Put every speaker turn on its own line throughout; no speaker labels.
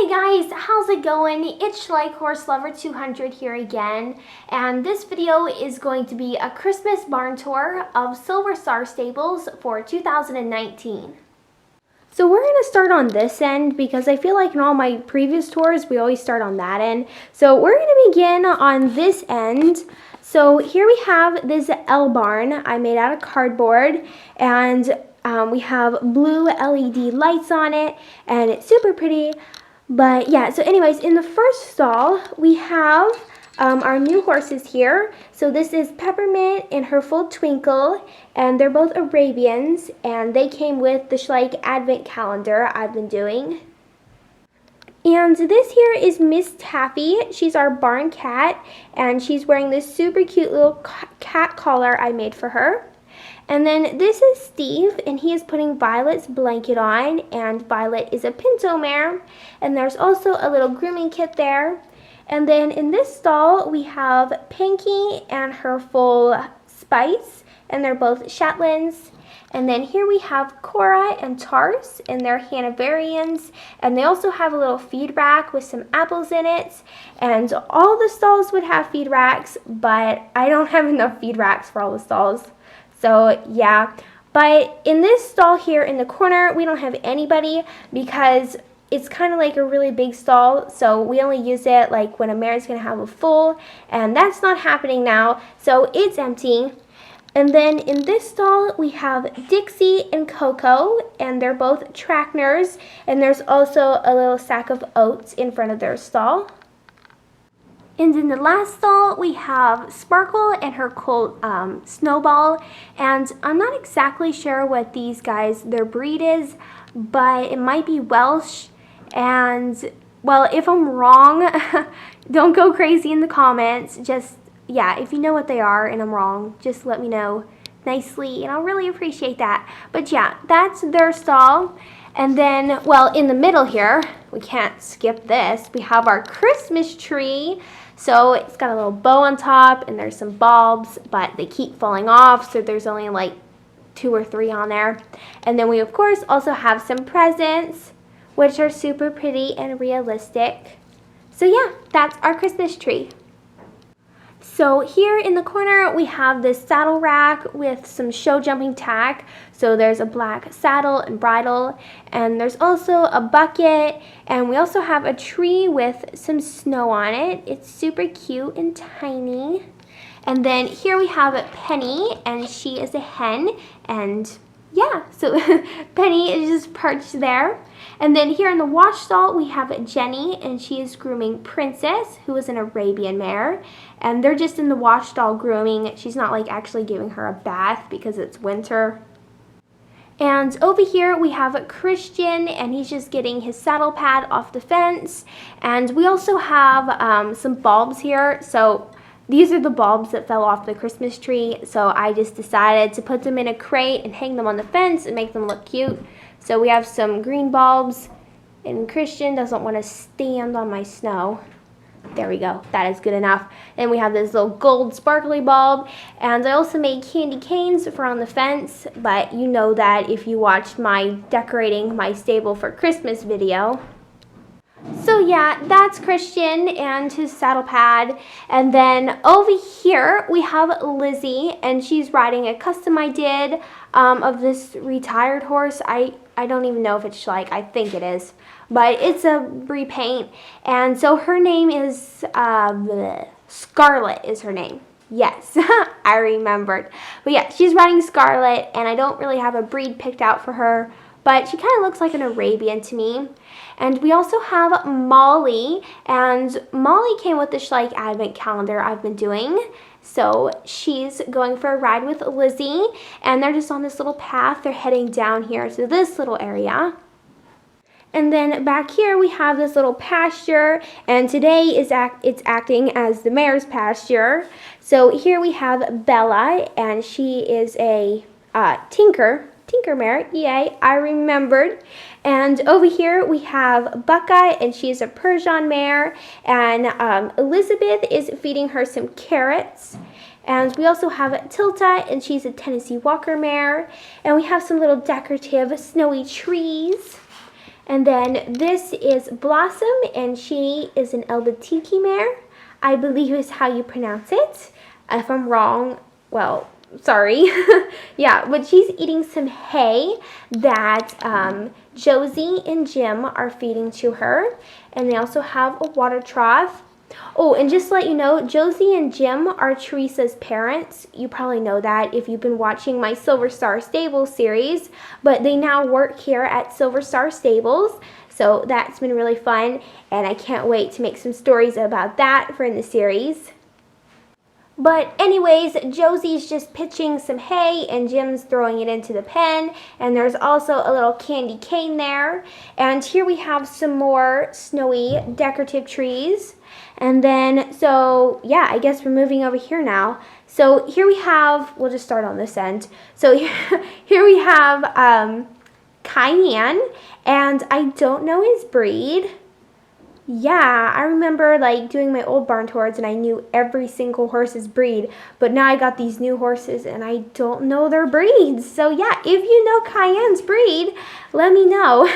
Hey guys, how's it going? It's Schleich Horse Lover 200 here again, and this video is going to be a Christmas barn tour of Silver Star Stables for 2019. So we're going to start on this end because I feel like in all my previous tours we always start on that end. So we're going to begin on this end. So here we have this L barn I made out of cardboard, and we have blue LED lights on it, and it's super pretty. But yeah, so anyways, in the first stall, we have our new horses here. So this is Peppermint and her full Twinkle, and they're both Arabians, and they came with the Schleich Advent Calendar I've been doing. And this here is Miss Taffy. She's our barn cat, and she's wearing this super cute little cat collar I made for her. And then this is Steve, and he is putting Violet's blanket on, and Violet is a Pinto mare. And there's also a little grooming kit there. And then in this stall, we have Pinky and her full Spice, and they're both Shetlands. And then here we have Cora and Tars, and they're Hanoverians, and they also have a little feed rack with some apples in it. And all the stalls would have feed racks, but I don't have enough feed racks for all the stalls. So yeah, but in this stall here in the corner, we don't have anybody because it's kind of like a really big stall, so we only use it like when a mare is going to have a foal, and that's not happening now, so it's empty. And then in this stall, we have Dixie and Coco, and they're both Trackners, and there's also a little sack of oats in front of their stall. And in the last stall, we have Sparkle and her colt Snowball, and I'm not exactly sure what these guys, their breed is, but it might be Welsh. And, well, if I'm wrong, don't go crazy in the comments. Just, yeah, if you know what they are and I'm wrong, just let me know nicely, and I'll really appreciate that. But yeah, that's their stall. And then, well, in the middle here, we can't skip this. We have our Christmas tree. So it's got a little bow on top, and there's some bulbs, but they keep falling off, so there's only like 2 or 3 on there. And then we, of course, also have some presents, which are super pretty and realistic. So yeah, that's our Christmas tree. So here in the corner, we have this saddle rack with some show jumping tack. So there's a black saddle and bridle, and there's also a bucket, and we also have a tree with some snow on it. It's super cute and tiny. And then here we have Penny, and she is a hen, and yeah, so Penny is just perched there. And then here in the wash stall, we have Jenny, and she is grooming Princess, who is an Arabian mare. And they're just in the wash stall grooming. She's not like actually giving her a bath because it's winter. And over here we have Christian, and he's just getting his saddle pad off the fence. And we also have some bulbs here. So these are the bulbs that fell off the Christmas tree. So I just decided to put them in a crate and hang them on the fence and make them look cute. So we have some green bulbs, and Christian doesn't want to stand on my snow. There we go. That is good enough. And we have this little gold sparkly bulb. And I also made candy canes for on the fence, but you know that if you watched my decorating my stable for Christmas video. So yeah, that's Christian and his saddle pad. And then over here we have Lizzie, and she's riding a custom I did of this retired horse. I don't even know if it's Schleich. I think it is, but it's a repaint. And so her name is Scarlet is her name. Yes, I remembered. But yeah, she's riding Scarlet, and I don't really have a breed picked out for her, but she kind of looks like an Arabian to me. And we also have Molly, and Molly came with the Schleich Advent Calendar I've been doing. So she's going for a ride with Lizzie, and they're just on this little path. They're heading down here to this little area. And then back here we have this little pasture, and today it's acting as the mare's pasture. So here we have Bella, and she is a Tinker mare. Yay, I remembered. And over here we have Buckeye, and she's a Persian mare, and Elizabeth is feeding her some carrots. And we also have Tilta, and she's a Tennessee Walker mare. And we have some little decorative snowy trees. And then this is Blossom, and she is an Elbatiki mare. I believe is how you pronounce it. If I'm wrong, well, sorry. Yeah, but she's eating some hay that Josie and Jim are feeding to her. And they also have a water trough. Oh, and just to let you know, Josie and Jim are Teresa's parents. You probably know that if you've been watching my Silver Star Stables series, but they now work here at Silver Star Stables. So that's been really fun, and I can't wait to make some stories about that for in the series. But anyways, Josie's just pitching some hay and Jim's throwing it into the pen. And there's also a little candy cane there. And here we have some more snowy decorative trees. And then, so yeah, I guess we're moving over here now. So here we have, we'll just start on this end. So here we have Cayenne, and I don't know his breed. Yeah, I remember like doing my old barn tours and I knew every single horse's breed, but now I got these new horses and I don't know their breeds. So yeah, if you know Cayenne's breed, let me know.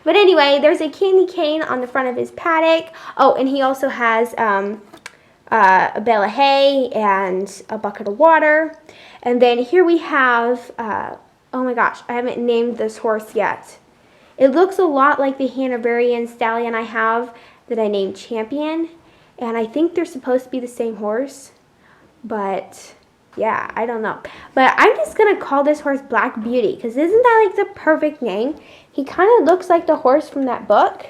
But anyway, there's a candy cane on the front of his paddock. Oh, and he also has a bale of hay and a bucket of water. And then here we have, oh my gosh, I haven't named this horse yet. It looks a lot like the Hanoverian stallion I have that I named Champion, and I think they're supposed to be the same horse, but yeah, I don't know. But I'm just going to call this horse Black Beauty, because isn't that like the perfect name? He kind of looks like the horse from that book,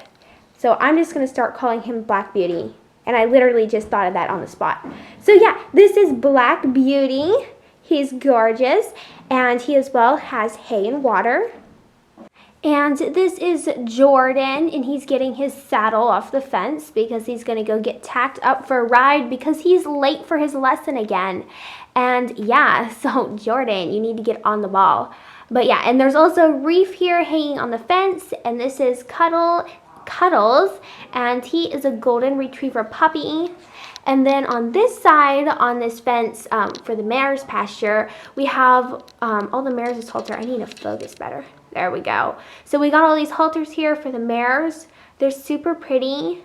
so I'm just going to start calling him Black Beauty, and I literally just thought of that on the spot. So yeah, this is Black Beauty. He's gorgeous, and he as well has hay and water. And this is Jordan, and he's getting his saddle off the fence because he's going to go get tacked up for a ride because he's late for his lesson again. And yeah, so Jordan, you need to get on the ball. But yeah, and there's also Reef here hanging on the fence, and this is Cuddles, and he is a golden retriever puppy. And then on this side, on this fence for the mare's pasture, we have all the mares' halter. I need to focus better. There we go. So we got all these halters here for the mares. They're super pretty.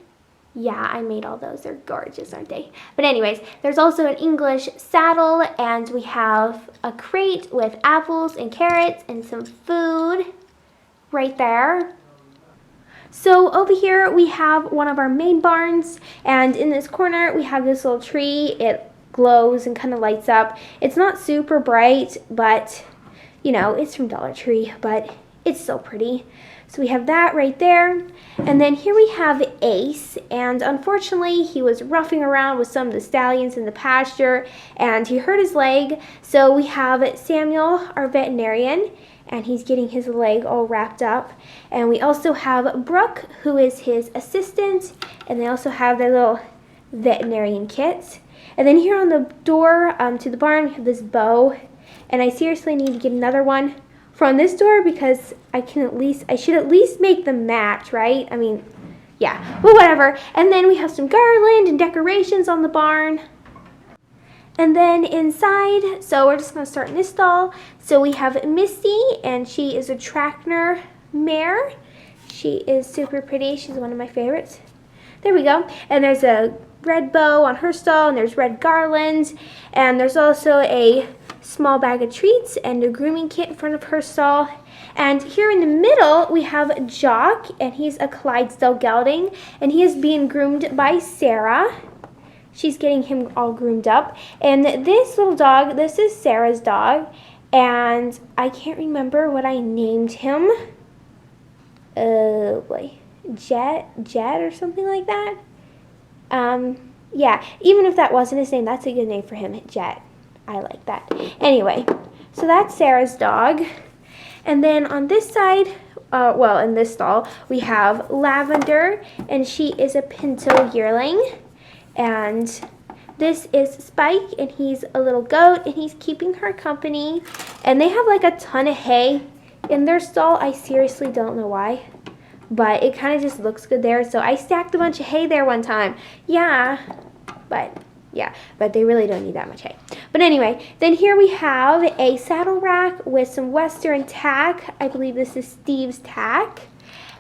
Yeah, I made all those. They're gorgeous, aren't they? But anyways, there's also an English saddle, and we have a crate with apples and carrots and some food right there. So over here we have one of our main barns, and in this corner we have this little tree. It glows and kind of lights up. It's not super bright, but you know, it's from Dollar Tree, but it's so pretty. So we have that right there. And then here we have Ace, and unfortunately he was roughing around with some of the stallions in the pasture and he hurt his leg. So we have Samuel, our veterinarian, and he's getting his leg all wrapped up. And we also have Brooke, who is his assistant, and they also have their little veterinarian kits. And then here on the door to the barn, we have this bow. And I seriously need to get another one from this door because I should at least make them match, right? I mean, yeah, but whatever. And then we have some garland and decorations on the barn. And then inside, so we're just going to start in this stall. So we have Misty, and she is a Trakehner mare. She is super pretty. She's one of my favorites. There we go. And there's a red bow on her stall, and there's red garlands, and there's also a small bag of treats and a grooming kit in front of her stall. And here in the middle we have Jock, and he's a Clydesdale gelding, and he is being groomed by Sarah. She's getting him all groomed up. And this little dog, this is Sarah's dog, and I can't remember what I named him. Oh boy, Jet or something like that. Yeah, even if that wasn't his name, that's a good name for him, Jet. I like that. Anyway, so that's Sarah's dog. And then on this side, well, in this stall, we have Lavender, and she is a Pinto yearling. And this is Spike, and he's a little goat, and he's keeping her company. And they have like a ton of hay in their stall. I seriously don't know why, but it kind of just looks good there. So I stacked a bunch of hay there one time. Yeah, but they really don't need that much hay. But anyway, then here we have a saddle rack with some Western tack. I believe this is Steve's tack.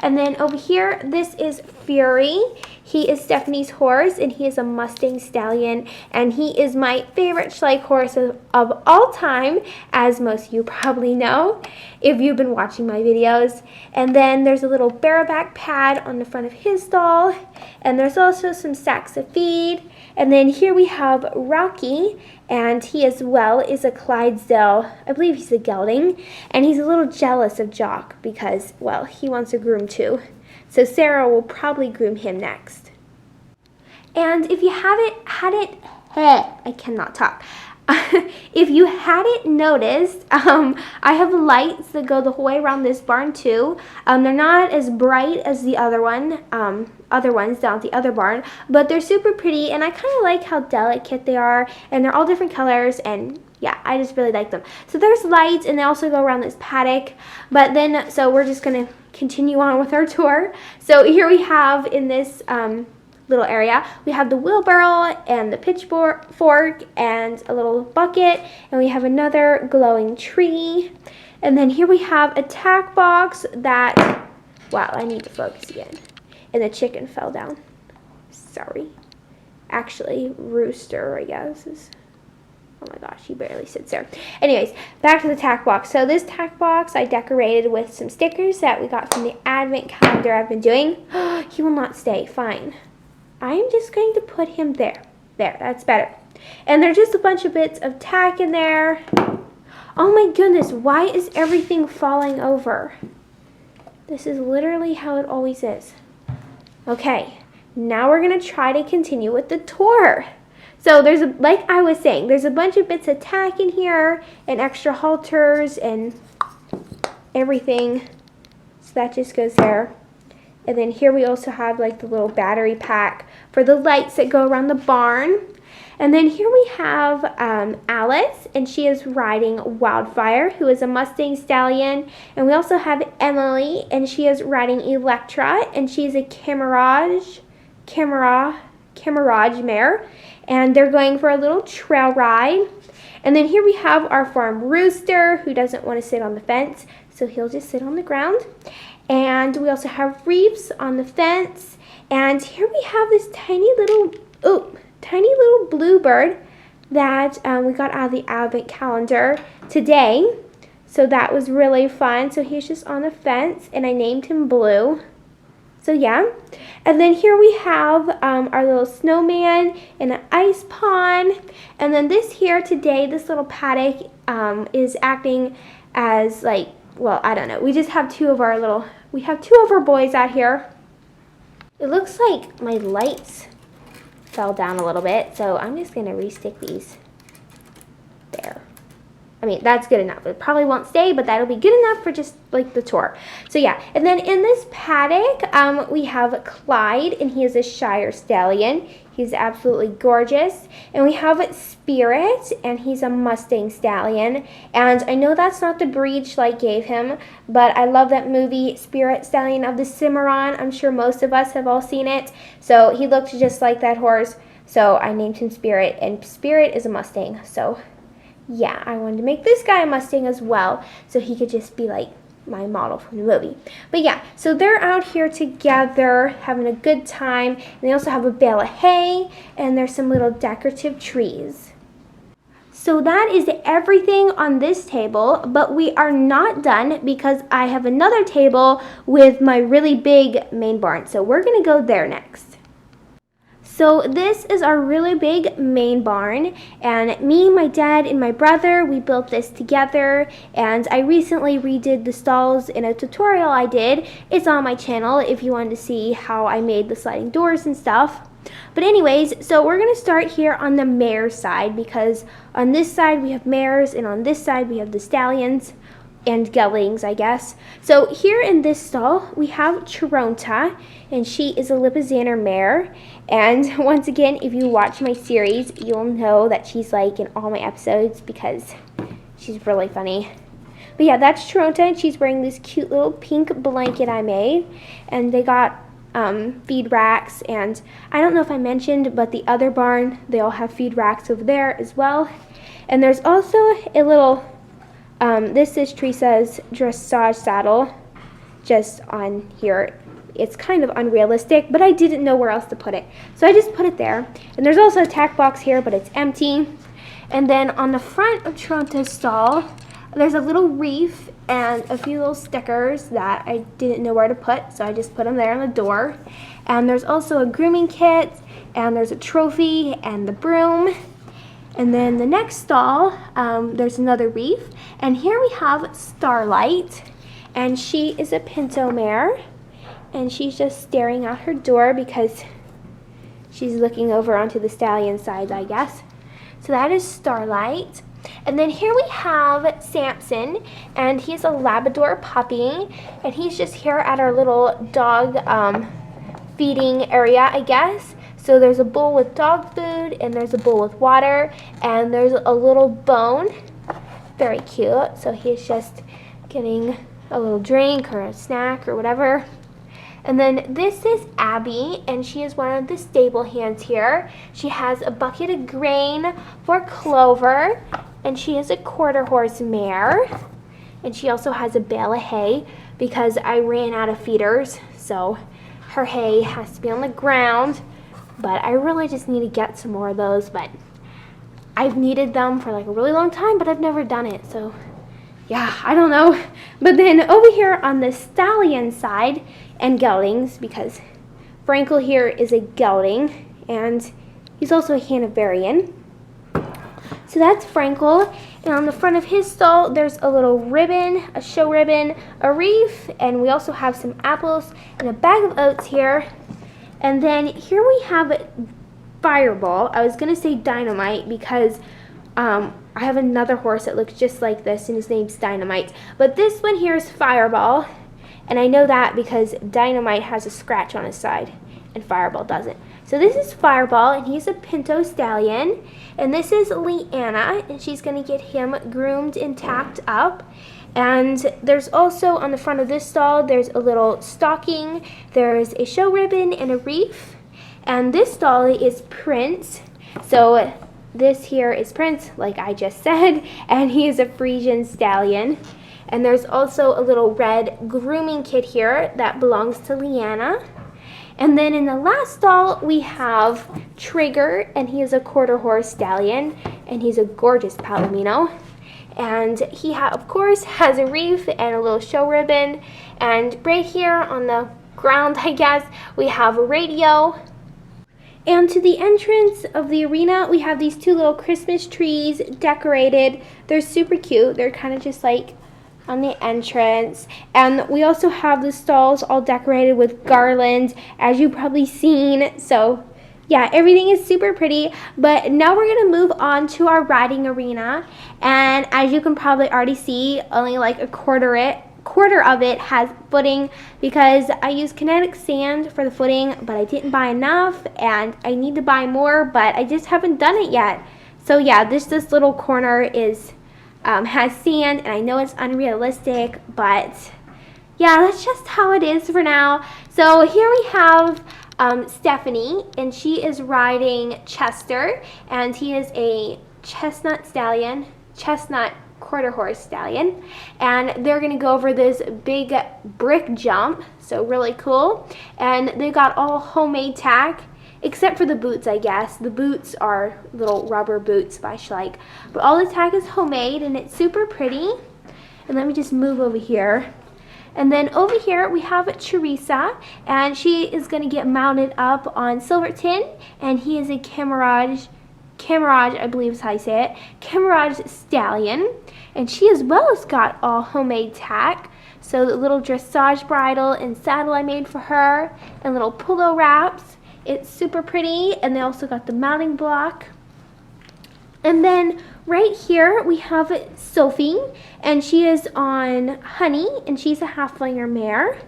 And then over here, this is Fury. He is Stephanie's horse, and he is a Mustang Stallion, and he is my favorite Schleich horse of all time, as most of you probably know if you've been watching my videos. And then there's a little bareback pad on the front of his stall, and there's also some sacks of feed. And then here we have Rocky, and he as well is a Clydesdale. I believe he's a gelding, and he's a little jealous of Jock because, well, he wants a groom too. So Sarah will probably groom him next. And if you I cannot talk. If you hadn't noticed, I have lights that go the whole way around this barn too. They're not as bright as the other ones down at the other barn, but they're super pretty, and I kind of like how delicate they are, and they're all different colors, and yeah, I just really like them. So there's lights, and they also go around this paddock, but then, so we're just going to continue on with our tour. So here we have in this little area, we have the wheelbarrow and the pitchfork and a little bucket, and we have another glowing tree. And then here we have a tack box that, wow, I need to focus again. And the chicken fell down. Sorry. Actually, Rooster, I guess, is, oh my gosh, he barely sits there. Anyways, back to the tack box. So this tack box I decorated with some stickers that we got from the advent calendar I've been doing. He will not stay, fine. I'm just going to put him there. There, that's better. And there's just a bunch of bits of tack in there. Oh my goodness, why is everything falling over? This is literally how it always is. Okay, now we're going to try to continue with the tour. So there's, like I was saying, there's a bunch of bits of tack in here and extra halters and everything. So that just goes there. And then here we also have like the little battery pack for the lights that go around the barn. And then here we have Alice, and she is riding Wildfire, who is a Mustang Stallion. And we also have Emily, and she is riding Electra, and she is a Camarage mare. And they're going for a little trail ride. And then here we have our farm Rooster, who doesn't want to sit on the fence, so he'll just sit on the ground. And we also have Reefs on the fence. And here we have this tiny little bluebird that we got out of the advent calendar today. So that was really fun. So he's just on the fence, and I named him Blue. So yeah. And then here we have our little snowman in an ice pond. And then this here today, this little paddock is acting as like, well, I don't know. We just have two of our boys out here. It looks like my lights fell down a little bit, so I'm just going to restick these there. I mean, that's good enough. It probably won't stay, but that'll be good enough for just like the tour. So yeah, and then in this paddock, we have Clyde, and he is a Shire Stallion. He's absolutely gorgeous. And we have Spirit, and he's a Mustang Stallion. And I know that's not the breed Schleich gave him, but I love that movie, Spirit, Stallion of the Cimarron. I'm sure most of us have all seen it. So he looked just like that horse, so I named him Spirit, and Spirit is a Mustang. So yeah, I wanted to make this guy a Mustang as well, so he could just be like my model from the movie. But yeah, so they're out here together having a good time, and they also have a bale of hay, and there's some little decorative trees. So that is everything on this table, but we are not done because I have another table with my really big main barn, so we're gonna go there next. So this is our really big main barn, and me, my dad, and my brother, we built this together, and I recently redid the stalls in a tutorial I did. It's on my channel if you wanted to see how I made the sliding doors and stuff. But anyways, so we're going to start here on the mare side, because on this side we have mares, and on this side we have the stallions and geldings, I guess. So here in this stall we have Chironta, and she is a Lipizzaner mare. And once again, if you watch my series, you'll know that she's like in all my episodes because she's really funny. But yeah, that's Chironta, and she's wearing this cute little pink blanket I made. And they got feed racks, and I don't know if I mentioned, but the other barn, they all have feed racks over there as well. And there's also a little, this is Teresa's dressage saddle. just on here. It's kind of unrealistic, but I didn't know where else to put it. So I just put it there. And there's also a tack box here, but it's empty. And then on the front of Toronto's stall, there's a little wreath and a few little stickers that I didn't know where to put, so I just put them there on the door. And there's also a grooming kit, and there's a trophy and the broom. And then the next stall, there's another wreath. And here we have Starlight, and she is a Pinto mare. And she's just staring out her door because she's looking over onto the stallion side, I guess. So that is Starlight. And then here we have Samson, and he's a Labrador puppy, and he's just here at our little dog feeding area, I guess. So there's a bowl with dog food, and there's a bowl with water, and there's a little bone. Very cute. So he's just getting a little drink or a snack or whatever. And then this is Abby, and she is one of the stable hands here. She has a bucket of grain for Clover, and she is a quarter horse mare. And she also has a bale of hay because I ran out of feeders, so her hay has to be on the ground. But I really just need to get some more of those, but I've needed them for like a really long time, but I've never done it, so yeah, I don't know. But then over here on the stallion side, and geldings, because Frankel here is a gelding, and he's also a Hanoverian. So that's Frankel, and on the front of his stall, there's a little ribbon, a show ribbon, a wreath, and we also have some apples and a bag of oats here. And then here we have Fireball. I was gonna say Dynamite because I have another horse that looks just like this, and his name's Dynamite. But this one here is Fireball. And I know that because Dynamite has a scratch on his side and Fireball doesn't. So this is Fireball, and he's a Pinto stallion. And this is Leanna, and she's going to get him groomed and tacked up. And there's also on the front of this stall, there's a little stocking, there's a show ribbon and a wreath. And this stall is Prince. So this here is Prince, like I just said, and he is a Frisian stallion. And there's also a little red grooming kit here that belongs to Leanna. And then in the last stall, we have Trigger, and he is a quarter horse stallion, and he's a gorgeous Palomino. And he, of course, has a wreath and a little show ribbon. And right here on the ground, I guess, we have a radio. And to the entrance of the arena, we have these two little Christmas trees decorated. They're super cute. They're kind of just like on the entrance. And we also have the stalls all decorated with garlands, as you've probably seen. So yeah, everything is super pretty. But now we're gonna move on to our riding arena, and as you can probably already see, only like a quarter of it has footing because I used kinetic sand for the footing, but I didn't buy enough, and I need to buy more, but I just haven't done it yet. So yeah, this little corner is has sand, and I know it's unrealistic, but yeah, that's just how it is for now. So here we have Stephanie, and she is riding Chester, and he is a chestnut quarter horse stallion, and they're gonna go over this big brick jump, so really cool. And they got all homemade tack, except for the boots, I guess. The boots are little rubber boots by Schleich. But all the tack is homemade, and it's super pretty. And let me just move over here. And then over here we have Teresa, and she is going to get mounted up on Silverton, and he is a Camarage, I believe is how you say it, Camarage stallion. And she as well has got all homemade tack. So the little dressage bridle and saddle I made for her, and little pillow wraps. It's super pretty, and they also got the mounting block. And then right here we have Sophie, and she is on Honey, and she's a Halflinger mare.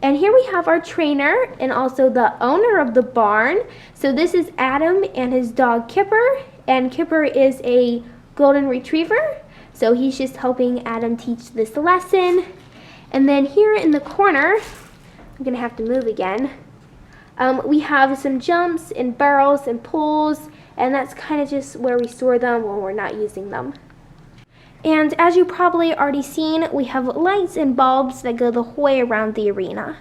And here we have our trainer and also the owner of the barn. So this is Adam and his dog Kipper, and Kipper is a golden retriever. So he's just helping Adam teach this lesson. And then here in the corner, I'm gonna have to move again. We have some jumps and barrels and pulls, and that's kind of just where we store them when we're not using them. And as you probably already seen, we have lights and bulbs that go the whole way around the arena.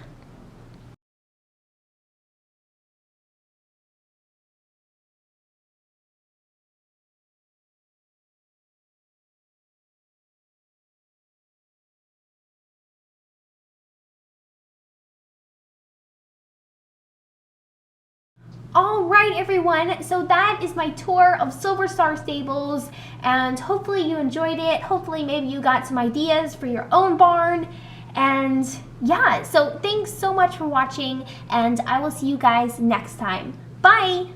All right, everyone, so that is my tour of Silver Star Stables, and hopefully you enjoyed it. Hopefully maybe you got some ideas for your own barn. And yeah, so thanks so much for watching, and I will see you guys next time. Bye!